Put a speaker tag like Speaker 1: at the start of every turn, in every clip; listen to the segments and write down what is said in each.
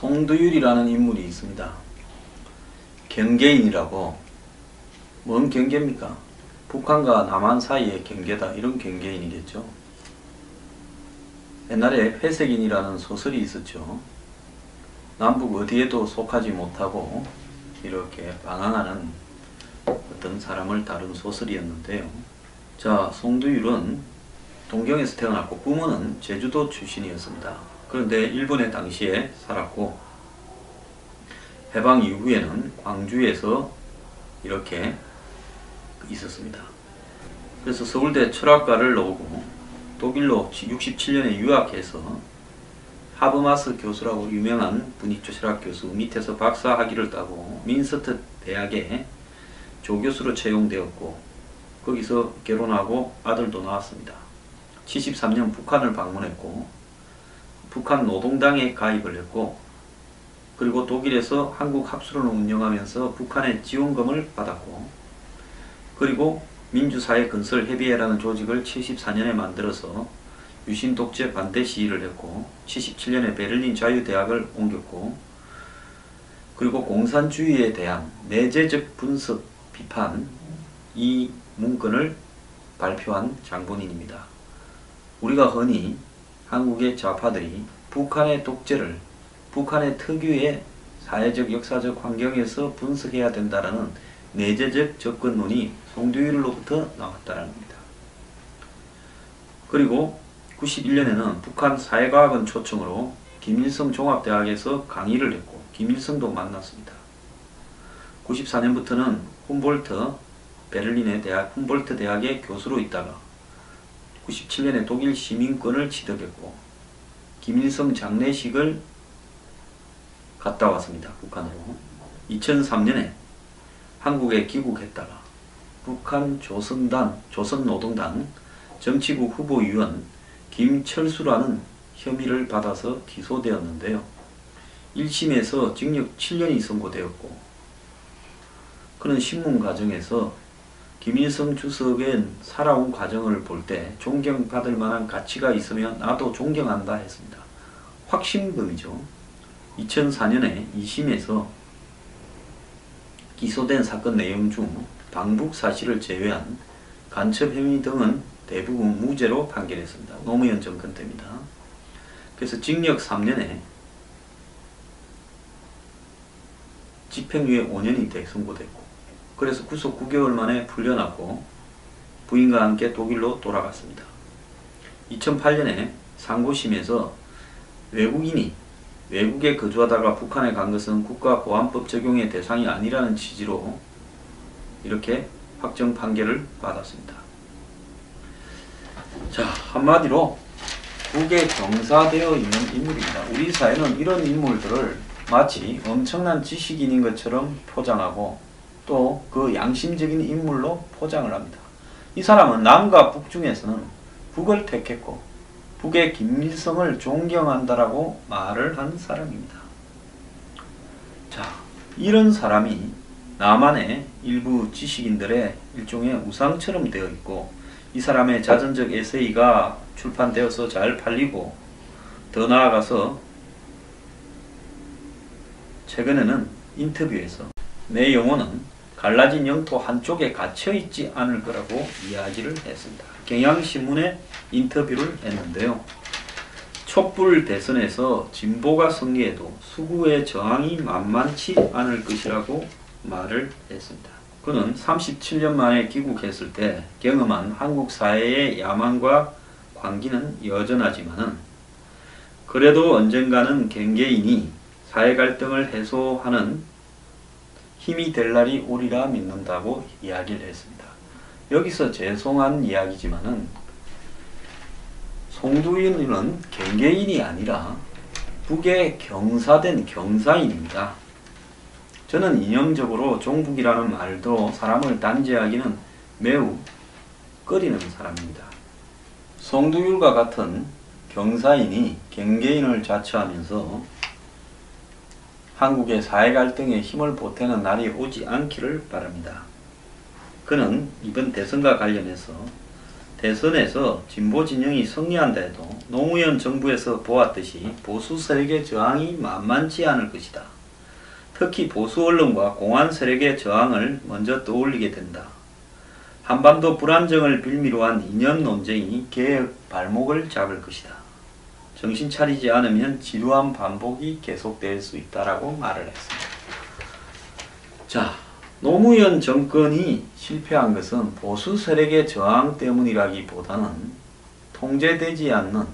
Speaker 1: 송두율이라는 인물이 있습니다. 경계인이라고. 뭔 경계입니까? 북한과 남한 사이의 경계다, 이런 경계인이겠죠. 옛날에 회색인이라는 소설이 있었죠. 남북 어디에도 속하지 못하고 이렇게 방황하는 어떤 사람을 다룬 소설이었는데요. 자, 송두율은 동경에서 태어났고 부모는 제주도 출신이었습니다. 그런데 일본에 당시에 살았고 해방 이후에는 광주에서 이렇게 있었습니다. 그래서 서울대 철학과를 나오고 독일로 67년에 유학해서 하버마스 교수라고 유명한 분이 철학 교수 밑에서 박사 학위를 따고 민스트 대학에 조교수로 채용되었고 거기서 결혼하고 아들도 낳았습니다. 73년 북한을 방문했고 북한 노동당에 가입을 했고 그리고 독일에서 한국 합수론을 운영하면서 북한의 지원금을 받았고 그리고 민주사회 건설 협의회라는 조직을 74년에 만들어서 유신 독재 반대 시위를 했고 77년에 베를린 자유대학을 옮겼고 그리고 공산주의에 대한 내재적 분석 비판 이 문건을 발표한 장본인입니다. 우리가 흔히 한국의 좌파들이 북한의 독재를 북한의 특유의 사회적 역사적 환경에서 분석해야 된다라는 내재적 접근론이 송두율로부터 나왔다는 겁니다. 그리고 91년에는 북한 사회과학원 초청으로 김일성 종합대학에서 강의를 했고 김일성도 만났습니다. 94년부터는 베를린의 대학 훔볼트 대학의 교수로 있다가 97년에 독일 시민권을 취득했고 김일성 장례식을 갔다 왔습니다. 북한으로. 2003년에 한국에 귀국했다가 북한 조선노동당 정치국 후보위원 김철수라는 혐의를 받아서 기소되었는데요. 1심에서 징역 7년이 선고되었고 그는 신문 과정에서 김일성 주석의 살아온 과정을 볼 때 존경받을 만한 가치가 있으면 나도 존경한다 했습니다. 확신범이죠. 2004년에 2심에서 기소된 사건 내용 중 방북 사실을 제외한 간첩 혐의 등은 대부분 무죄로 판결했습니다. 노무현 정권 때입니다. 그래서 징역 3년에 집행유예 5년이 선고됐고 그래서 구속 9개월 만에 풀려났고 부인과 함께 독일로 돌아갔습니다. 2008년에 상고심에서 외국에 거주하다가 북한에 간 것은 국가보안법 적용의 대상이 아니라는 취지로 이렇게 확정 판결을 받았습니다. 자, 한마디로 북에 경사되어 있는 인물입니다. 우리 사회는 이런 인물들을 마치 엄청난 지식인인 것처럼 포장하고 또 그 양심적인 인물로 포장을 합니다. 이 사람은 남과 북 중에서는 북을 택했고 북의 김일성을 존경한다라고 말을 한 사람입니다. 자, 이런 사람이 남한의 일부 지식인들의 일종의 우상처럼 되어 있고 이 사람의 자전적 에세이가 출판되어서 잘 팔리고 더 나아가서 최근에는 인터뷰에서 내 영혼은 갈라진 영토 한쪽에 갇혀있지 않을 거라고 이야기를 했습니다. 경향신문에 인터뷰를 했는데요. 촛불 대선에서 진보가 승리해도 수구의 저항이 만만치 않을 것이라고 말을 했습니다. 그는 37년 만에 귀국했을 때 경험한 한국 사회의 야망과 광기는 여전하지만은 그래도 언젠가는 경계인이 사회 갈등을 해소하는 힘이 될 날이 오리라 믿는다고 이야기를 했습니다. 여기서 죄송한 이야기지만은 송두율은 경계인이 아니라 북의 경사된 경사인입니다. 저는 이념적으로 종북이라는 말도 사람을 단죄하기는 매우 꺼리는 사람입니다. 송두율과 같은 경사인이 경계인을 자처하면서 한국의 사회 갈등에 힘을 보태는 날이 오지 않기를 바랍니다. 그는 이번 대선과 관련해서 대선에서 진보 진영이 승리한다 해도 노무현 정부에서 보았듯이 보수 세력의 저항이 만만치 않을 것이다. 특히 보수 언론과 공안 세력의 저항을 먼저 떠올리게 된다. 한반도 불안정을 빌미로 한 이념 논쟁이 개혁 발목을 잡을 것이다. 정신 차리지 않으면 지루한 반복이 계속될 수 있다라고 말을 했습니다. 자, 노무현 정권이 실패한 것은 보수 세력의 저항 때문이라기보다는 통제되지 않는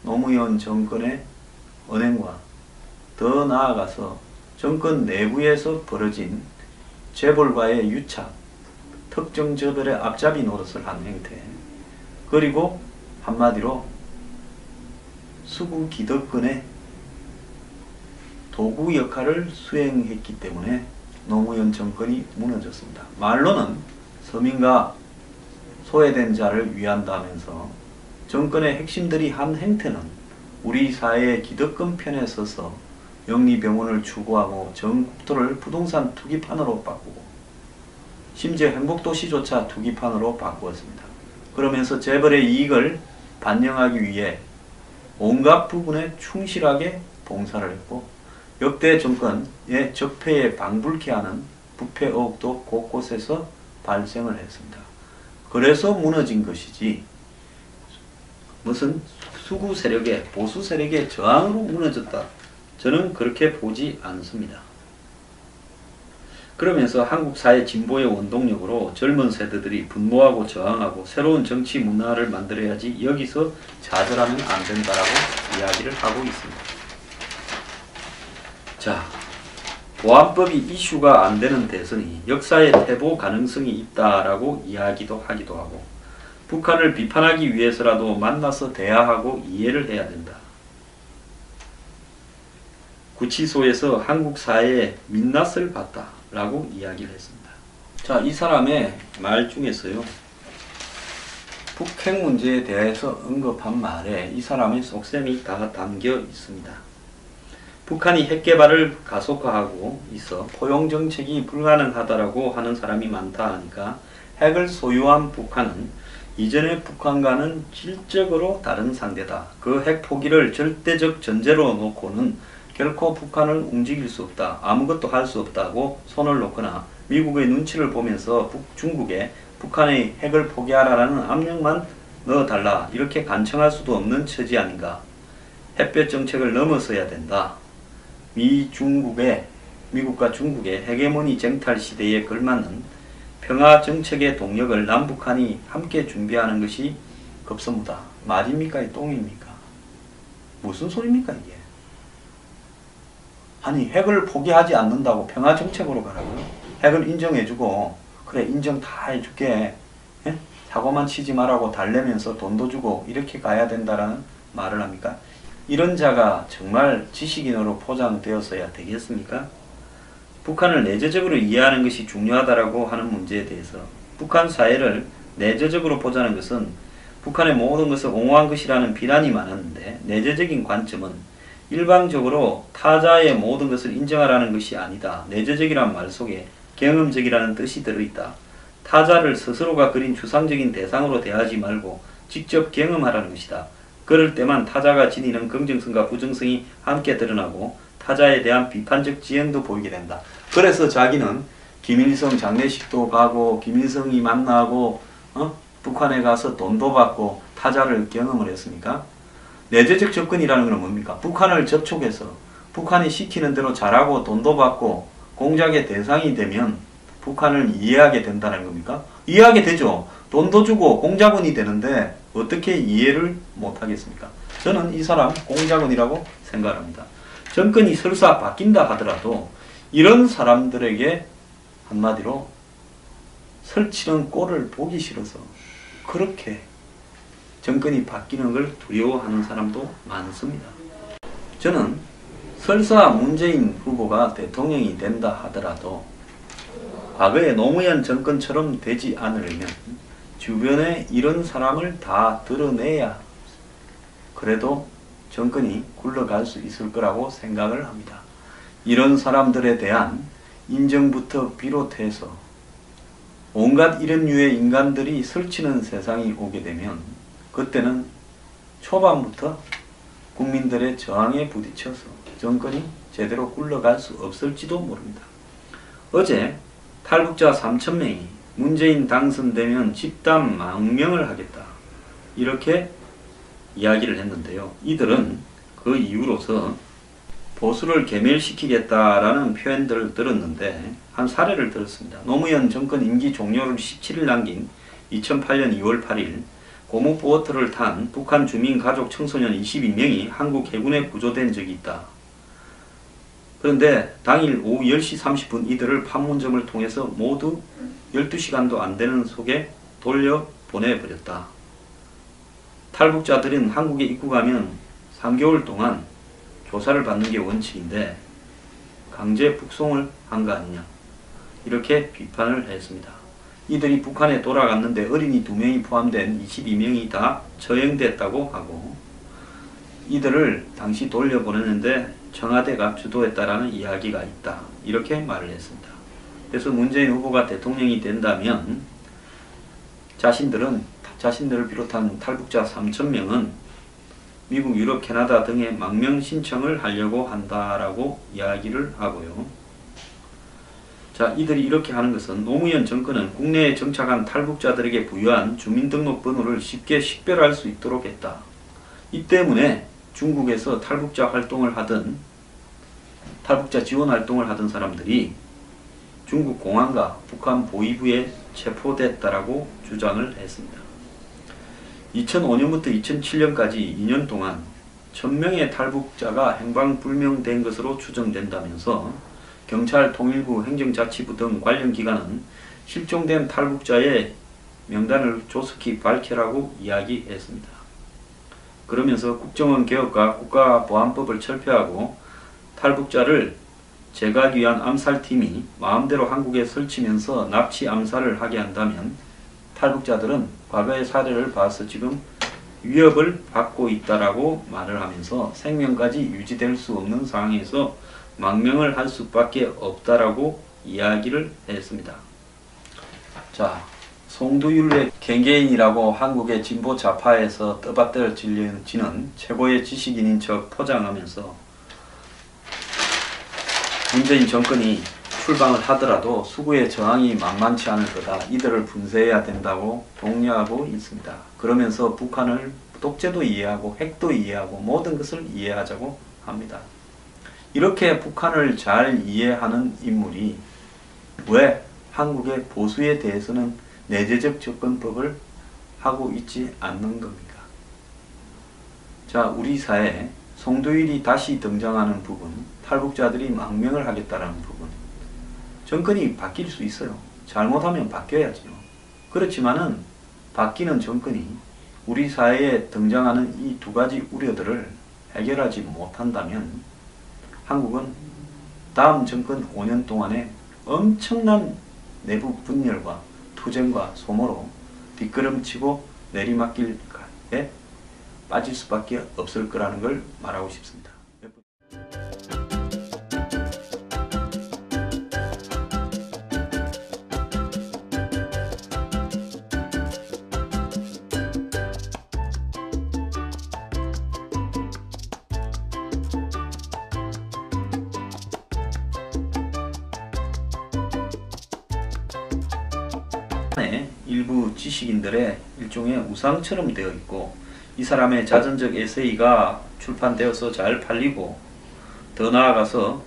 Speaker 1: 노무현 정권의 언행과 더 나아가서 정권 내부에서 벌어진 재벌과의 유착, 특정 재벌의 앞잡이 노릇을 한 행태, 그리고 한마디로 수구 기득권의 도구 역할을 수행했기 때문에 노무현 정권이 무너졌습니다. 말로는 서민과 소외된 자를 위한다면서 정권의 핵심들이 한 행태는 우리 사회의 기득권 편에 서서 영리병원을 추구하고 전국토를 부동산 투기판으로 바꾸고 심지어 행복도시조차 투기판으로 바꾸었습니다. 그러면서 재벌의 이익을 반영하기 위해 온갖 부분에 충실하게 봉사를 했고 역대 정권의 적폐에 방불케 하는 부패 의혹도 곳곳에서 발생을 했습니다. 그래서 무너진 것이지 무슨 수구 세력의 보수 세력의 저항으로 무너졌다. 저는 그렇게 보지 않습니다. 그러면서 한국 사회 진보의 원동력으로 젊은 세대들이 분노하고 저항하고 새로운 정치 문화를 만들어야지 여기서 좌절하면 안 된다라고 이야기를 하고 있습니다. 자, 보안법이 이슈가 안 되는 대선이 역사의 퇴보 가능성이 있다라고 이야기도 하기도 하고 북한을 비판하기 위해서라도 만나서 대화하고 이해를 해야 된다. 구치소에서 한국 사회에 민낯을 봤다라고 이야기를 했습니다. 자, 이 사람의 말 중에서요. 북핵 문제에 대해서 언급한 말에 이 사람의 속셈이 다 담겨 있습니다. 북한이 핵 개발을 가속화하고 있어 포용 정책이 불가능하다라고 하는 사람이 많다 하니까 핵을 소유한 북한은 이전의 북한과는 질적으로 다른 상대다. 그 핵 포기를 절대적 전제로 놓고는 결코 북한을 움직일 수 없다. 아무것도 할 수 없다고 손을 놓거나 미국의 눈치를 보면서 중국에 북한의 핵을 포기하라는 압력만 넣어달라. 이렇게 간청할 수도 없는 처지 아닌가. 햇볕 정책을 넘어서야 된다. 미국과 중국의 헤게모니 쟁탈 시대에 걸맞는 평화 정책의 동력을 남북한이 함께 준비하는 것이 급선무다. 말입니까? 똥입니까? 무슨 소리입니까 이게? 아니 핵을 포기하지 않는다고 평화 정책으로 가라고요? 핵을 인정해주고 그래 인정 다 해줄게. 예? 사고만 치지 말라고 달래면서 돈도 주고 이렇게 가야 된다라는 말을 합니까? 이런 자가 정말 지식인으로 포장되었어야 되겠습니까? 북한을 내재적으로 이해하는 것이 중요하다라고 하는 문제에 대해서 북한 사회를 내재적으로 보자는 것은 북한의 모든 것을 옹호한 것이라는 비난이 많았는데 내재적인 관점은 일방적으로 타자의 모든 것을 인정하라는 것이 아니다. 내재적이란 말 속에 경험적이라는 뜻이 들어있다. 타자를 스스로가 그린 추상적인 대상으로 대하지 말고 직접 경험하라는 것이다. 그럴 때만 타자가 지니는 긍정성과 부정성이 함께 드러나고 타자에 대한 비판적 지형도 보이게 된다. 그래서 자기는 김일성 장례식도 가고 김일성이 만나고 북한에 가서 돈도 받고 타자를 경험을 했습니까? 내재적 접근이라는 건 뭡니까? 북한을 접촉해서 북한이 시키는 대로 잘하고 돈도 받고 공작의 대상이 되면 북한을 이해하게 된다는 겁니까? 이해하게 되죠. 돈도 주고 공작원이 되는데 어떻게 이해를 못하겠습니까? 저는 이 사람 공작원이라고 생각합니다. 정권이 설사 바뀐다 하더라도 이런 사람들에게 한마디로 설치는 꼴을 보기 싫어서 그렇게 정권이 바뀌는 걸 두려워하는 사람도 많습니다. 저는 설사 문재인 후보가 대통령이 된다 하더라도 과거의 노무현 정권처럼 되지 않으려면 주변에 이런 사람을 다 드러내야 그래도 정권이 굴러갈 수 있을 거라고 생각을 합니다. 이런 사람들에 대한 인정부터 비롯해서 온갖 이런 류의 인간들이 설치는 세상이 오게 되면 그때는 초반부터 국민들의 저항에 부딪혀서 정권이 제대로 굴러갈 수 없을지도 모릅니다. 어제 탈북자 3,000명이 문재인 당선되면 집단 망명을 하겠다 이렇게 이야기를 했는데요. 이들은 그 이유로서 보수를 괴멸시키겠다라는 표현들을 들었는데 한 사례를 들었습니다. 노무현 정권 임기 종료를 17일 남긴 2008년 2월 8일 고무보트를 탄 북한 주민 가족 청소년 22명이 한국 해군에 구조된 적이 있다. 그런데 당일 오후 10시 30분 이들을 판문점을 통해서 모두 12시간도 안 되는 속에 돌려보내버렸다. 탈북자들은 한국에 입국하면 3개월 동안 조사를 받는 게 원칙인데 강제 북송을 한 거 아니냐 이렇게 비판을 했습니다. 이들이 북한에 돌아갔는데 어린이 2명이 포함된 22명이 다 처형됐다고 하고 이들을 당시 돌려보냈는데 청와대가 주도했다라는 이야기가 있다 이렇게 말을 했습니다. 그래서 문재인 후보가 대통령이 된다면 자신들을 비롯한 탈북자 3,000명은 미국, 유럽, 캐나다 등에 망명 신청을 하려고 한다라고 이야기를 하고요. 자, 이들이 이렇게 하는 것은 노무현 정권은 국내에 정착한 탈북자들에게 부여한 주민등록번호를 쉽게 식별할 수 있도록 했다. 이 때문에 중국에서 탈북자 활동을 하던 탈북자 지원 활동을 하던 사람들이 중국 공안과 북한 보위부에 체포됐다라고 주장을 했습니다. 2005년부터 2007년까지 2년 동안 1000명의 탈북자가 행방불명된 것으로 추정된다면서 경찰, 통일부, 행정자치부 등 관련 기관은 실종된 탈북자의 명단을 조속히 밝히라고 이야기했습니다. 그러면서 국정원 개혁과 국가보안법을 철폐하고 탈북자를 제거하기 위한 암살팀이 마음대로 한국에 설치면서 납치 암살을 하게 한다면 탈북자들은 과거의 사례를 봐서 지금 위협을 받고 있다라고 말을 하면서 생명까지 유지될 수 없는 상황에서 망명을 할 수밖에 없다라고 이야기를 했습니다. 자, 송두율의 개개인이라고 한국의 진보 좌파에서 떠받들어지는 최고의 지식인인 척 포장하면서 문재인 정권이 출방을 하더라도 수구의 저항이 만만치 않을 거다. 이들을 분쇄해야 된다고 독려하고 있습니다. 그러면서 북한을 독재도 이해하고 핵도 이해하고 모든 것을 이해하자고 합니다. 이렇게 북한을 잘 이해하는 인물이 왜 한국의 보수에 대해서는 내재적 접근법을 하고 있지 않는 겁니까? 자, 우리 사회에 송두율이 다시 등장하는 부분, 탈북자들이 망명을 하겠다는 부분, 정권이 바뀔 수 있어요. 잘못하면 바뀌어야죠. 그렇지만은 바뀌는 정권이 우리 사회에 등장하는 이 두 가지 우려들을 해결하지 못한다면 한국은 다음 정권 5년 동안에 엄청난 내부 분열과 투쟁과 소모로 뒷걸음치고 내리막길에 빠질 수밖에 없을 거라는 걸 말하고 싶습니다. 일부 지식인들의 일종의 우상처럼 되어 있고 이 사람의 자전적 에세이가 출판되어서 잘 팔리고 더 나아가서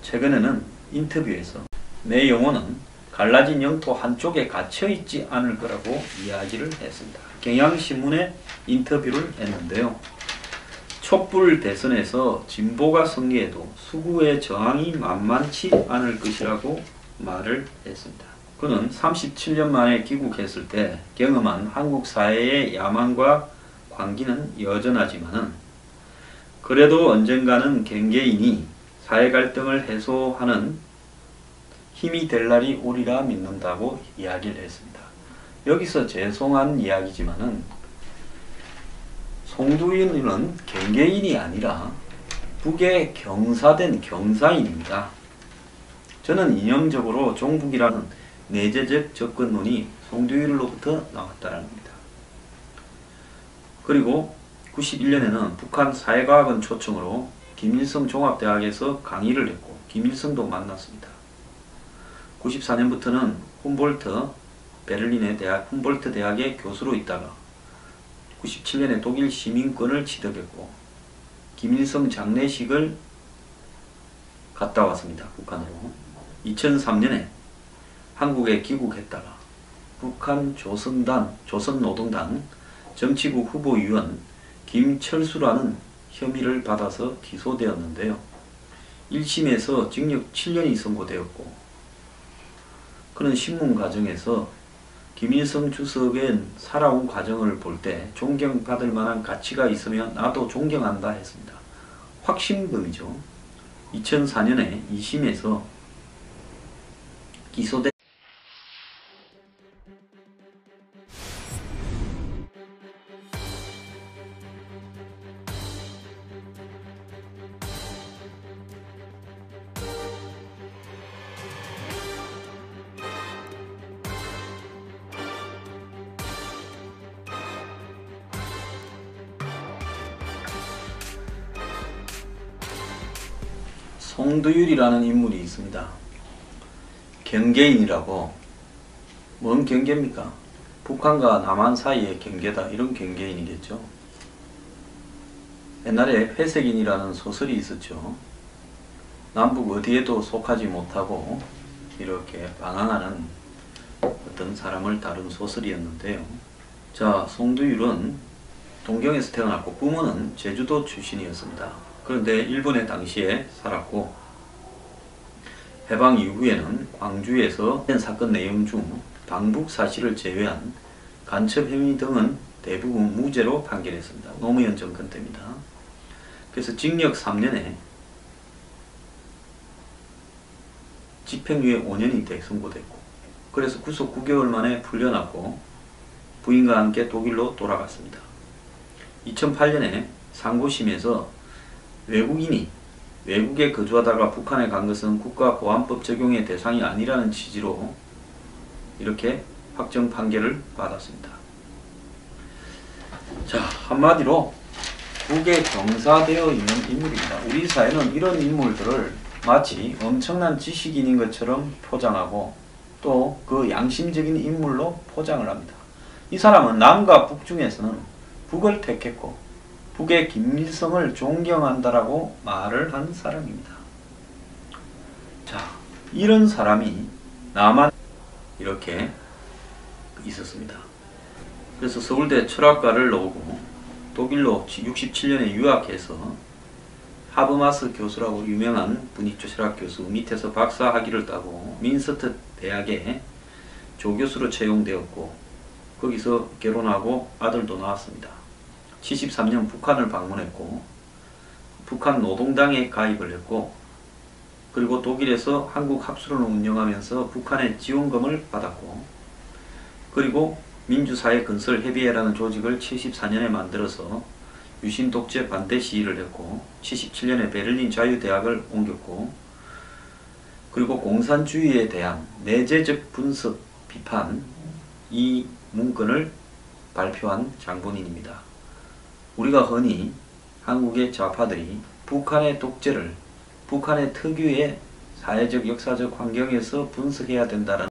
Speaker 1: 최근에는 인터뷰에서 내 영혼은 갈라진 영토 한쪽에 갇혀있지 않을 거라고 이야기를 했습니다. 경향신문에 인터뷰를 했는데요. 촛불 대선에서 진보가 승리해도 수구의 저항이 만만치 않을 것이라고 말을 했습니다. 그는 37년 만에 귀국했을 때 경험한 한국 사회의 야망과 광기는 여전하지만은 그 그래도 언젠가는 개개인이 사회 갈등을 해소하는 힘이 될 날이 오리라 믿는다고 이야기를 했습니다. 여기서 죄송한 이야기지만은 송두윤은 개개인이 아니라 북의 경사된 경사인입니다. 저는 이념적으로 종북이라는 내재적 접근론이 송두윤으로부터 나왔다는 겁니다. 그리고 91년에는 북한 사회과학원 초청으로 김일성 종합대학에서 강의를 했고 김일성도 만났습니다. 94년부터는 베를린의 훔볼트 대학의 교수로 있다가 97년에 독일 시민권을 취득했고 김일성 장례식을 갔다 왔습니다. 북한으로. 2003년에 한국에 귀국했다가 북한 조선노동당 정치국 후보위원 김철수라는 혐의를 받아서 기소되었는데요. 1심에서 징역 7년이 선고되었고 그는 신문 과정에서 김일성 주석의 살아온 과정을 볼 때 존경받을 만한 가치가 있으면 나도 존경한다 했습니다. 확신범이죠. 2004년에 2심에서 기소된 송두율이라는 인물이 있습니다. 경계인이라고. 뭔 경계입니까? 북한과 남한 사이의 경계다, 이런 경계인이겠죠. 옛날에 회색인이라는 소설이 있었죠. 남북 어디에도 속하지 못하고 이렇게 방황하는 어떤 사람을 다룬 소설이었는데요. 자, 송두율은 동경에서 태어났고 부모는 제주도 출신이었습니다. 그런데 일본에 당시에 살았고 해방 이후에는 광주에서 사건 내용 중 방북 사실을 제외한 간첩 혐의 등은 대부분 무죄로 판결했습니다. 노무현 정권 때입니다. 그래서 징역 3년에 집행유예 5년이 선고됐고 그래서 구속 9개월 만에 풀려났고 부인과 함께 독일로 돌아갔습니다. 2008년에 상고심에서 외국인이 외국에 거주하다가 북한에 간 것은 국가보안법 적용의 대상이 아니라는 취지로 이렇게 확정 판결을 받았습니다. 자, 한마디로 북에 경사되어 있는 인물입니다. 우리 사회는 이런 인물들을 마치 엄청난 지식인인 것처럼 포장하고 또 그 양심적인 인물로 포장을 합니다. 이 사람은 남과 북 중에서는 북을 택했고 북의 김일성을 존경한다라고 말을 한 사람입니다. 자, 이런 사람이 남한 이렇게 있었습니다. 그래서 서울대 철학과를 나오고 독일로 67년에 유학해서 하버마스 교수라고 유명한 분이 철학 교수 밑에서 박사 학위를 따고 민스터 대학에 조교수로 채용되었고 거기서 결혼하고 아들도 낳았습니다. 73년 북한을 방문했고 북한 노동당에 가입을 했고 그리고 독일에서 한국 합수론을 운영하면서 북한의 지원금을 받았고 그리고 민주사회 건설 협의회라는 조직을 74년에 만들어서 유신 독재 반대 시위를 했고 77년에 베를린 자유대학을 옮겼고 그리고 공산주의에 대한 내재적 분석 비판 이 문건을 발표한 장본인입니다. 우리가 흔히 한국의 좌파들이 북한의 독재를 북한의 특유의 사회적 역사적 환경에서 분석해야 된다는